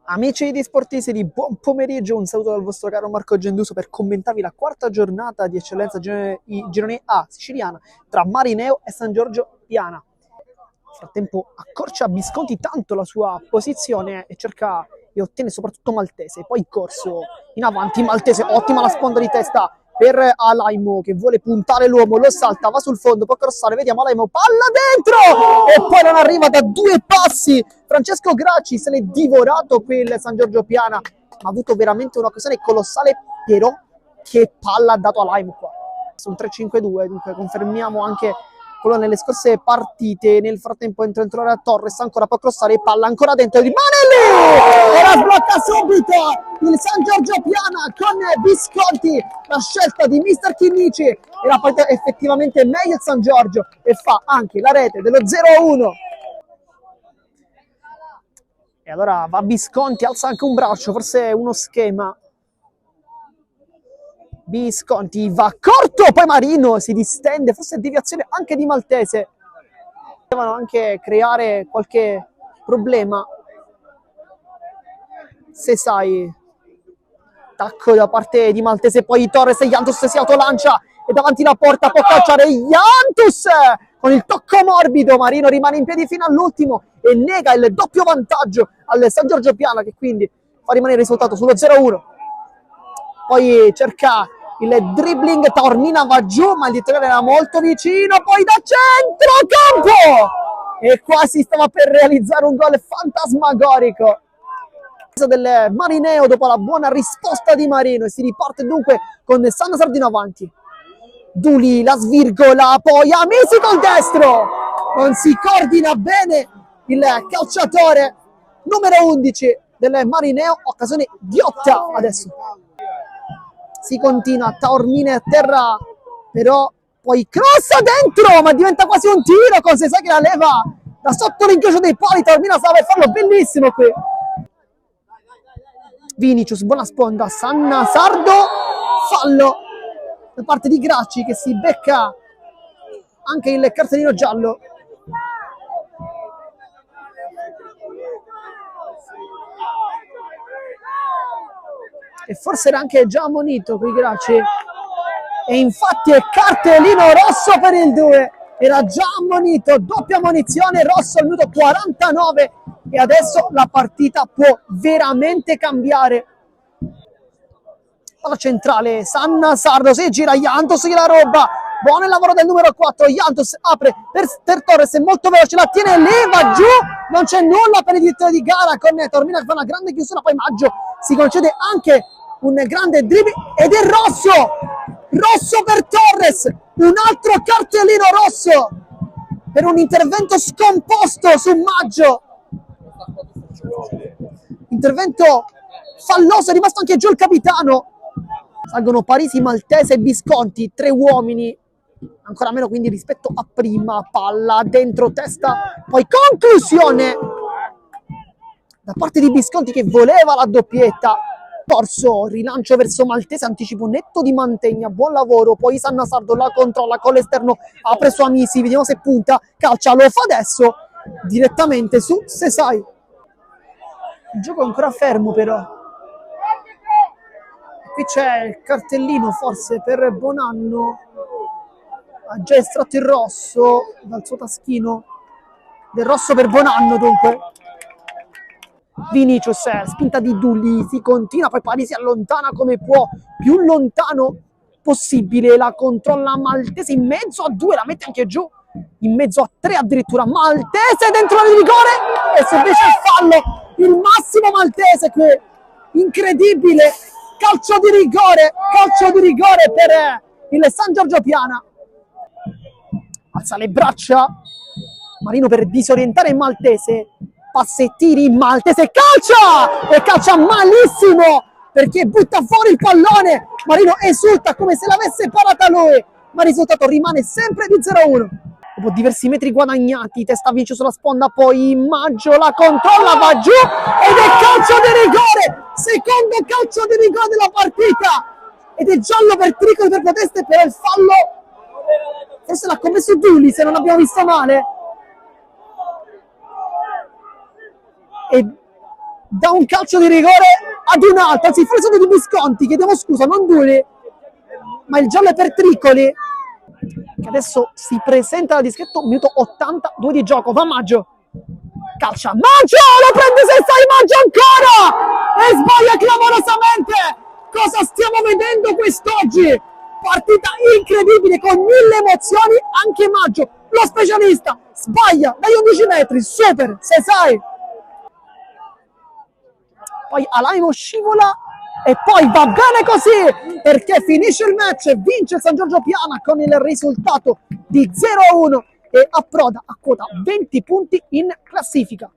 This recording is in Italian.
Amici di Sportisti, di buon pomeriggio, un saluto dal vostro caro Marco Genduso per commentarvi la quarta giornata di eccellenza girone A siciliana tra Marineo e San Giorgio Piana. Nel frattempo accorcia Visconti tanto la sua posizione e cerca e ottiene soprattutto Maltese, poi corso in avanti, Maltese, ottima la sponda di testa per Alaimo che vuole puntare l'uomo, lo salta, va sul fondo, può crossare, vediamo Alaimo, palla dentro e poi non arriva da 2 passi. Francesco Gracci se l'è divorato qui il San Giorgio Piana, ha avuto veramente un'occasione colossale, però che palla ha dato Alaimo qua. Su un 3-5-2, dunque confermiamo anche quello nelle scorse partite. Nel frattempo entra a Torres, ancora può crossare, palla ancora dentro, rimane lì! Ora sblocca subito il San Giorgio Piana con Visconti, la scelta di mister Chinnici, era poi effettivamente meglio il San Giorgio e fa anche la rete dello 0-1. E allora va Visconti, alza anche un braccio, forse uno schema. Visconti va corto, poi Marino si distende, forse deviazione anche di Maltese. Potevano anche creare qualche problema. Se sai, attacco da parte di Maltese, poi Torres e Jantus si autolancia e davanti la porta può calciare Jantus con il tocco morbido. Marino rimane in piedi fino all'ultimo e nega il doppio vantaggio al San Giorgio Piana, che quindi fa rimanere il risultato sullo 0-1. Poi cerca il dribbling, Taormina va giù, ma il titolare era molto vicino, poi da centrocampo e quasi stava per realizzare un gol fantasmagorico del Marineo dopo la buona risposta di Marino, e si riparte dunque con Sanna Sardino avanti. Duli la svirgola, poi Amisi col destro, non si coordina bene il calciatore numero 11 del Marineo, occasione ghiotta adesso. Si continua, Taormina a terra, però poi crossa dentro, ma diventa quasi un tiro con Sesai che la leva da sotto l'inchiostro dei pali. Taormina stava per farlo bellissimo qui. Vinicius, buona sponda, Sanna Sardo, fallo da parte di Gracci che si becca anche il cartellino giallo. E forse era anche già ammonito qui Gracci, e infatti è cartellino rosso per il 2, era già ammonito, doppia ammonizione, rosso al minuto 49 e adesso la partita può veramente cambiare. Palla centrale, Sanna Sardo, si gira Jantus che la roba, buono il lavoro del numero 4, Jantus apre per Torres, è molto veloce, la tiene, leva giù, non c'è nulla per il direttore di gara con Taormina che fa una grande chiusura, poi Maggio si concede anche un grande dribbling ed è rosso per Torres, un altro cartellino rosso per un intervento scomposto su Maggio, intervento falloso, è rimasto anche giù il capitano. Salgono Parisi, Maltese e Visconti, 3 uomini, ancora meno quindi rispetto a prima. Palla dentro testa, poi conclusione da parte di Visconti che voleva la doppietta. Corso, rilancio verso Maltese, anticipo netto di Mantegna, buon lavoro, poi Sanna Sardo la controlla con l'esterno, apre su Amisi, vediamo se punta, calcia, lo fa adesso, direttamente su Sesai. Il gioco è ancora fermo però. Qui c'è il cartellino forse per Bonanno, ha già estratto il rosso dal suo taschino, del rosso per Bonanno dunque. Vinicius, spinta di Dulli, si continua, poi Parisi si allontana come può, più lontano possibile, la controlla Maltese in mezzo a 2, la mette anche giù, in mezzo a 3 addirittura, Maltese dentro l'area di rigore e subisce il fallo, il massimo Maltese qui, incredibile, calcio di rigore per il San Giorgio Piana. Alza le braccia Marino per disorientare il Maltese, passettini, Maltese calcia e calcia malissimo perché butta fuori il pallone. Marino esulta come se l'avesse parata lui, ma il risultato rimane sempre di 0-1. Dopo diversi metri guadagnati, testa vince sulla sponda, poi Maggio la controlla, va giù ed è calcio di rigore, secondo calcio di rigore della partita ed è giallo per Tricoli per proteste per il fallo, forse l'ha commesso Dulli se non abbiamo visto male. E da un calcio di rigore ad un altro, anzi forse sono di Visconti, chiedevo scusa, non Duli, ma il giallo è per Triccoli, che adesso si presenta alla dischetto, minuto 82 di gioco, va Maggio, calcia, Maggio, lo prende se stai Maggio ancora, e sbaglia clamorosamente. Cosa stiamo vedendo quest'oggi? Partita incredibile, con 1000 emozioni, anche Maggio, lo specialista, sbaglia dagli 11 metri, super, se sai. Poi Alaimo scivola e poi va bene così, perché finisce il match, vince il San Giorgio Piana con il risultato di 0-1 e approda a quota 20 punti in classifica.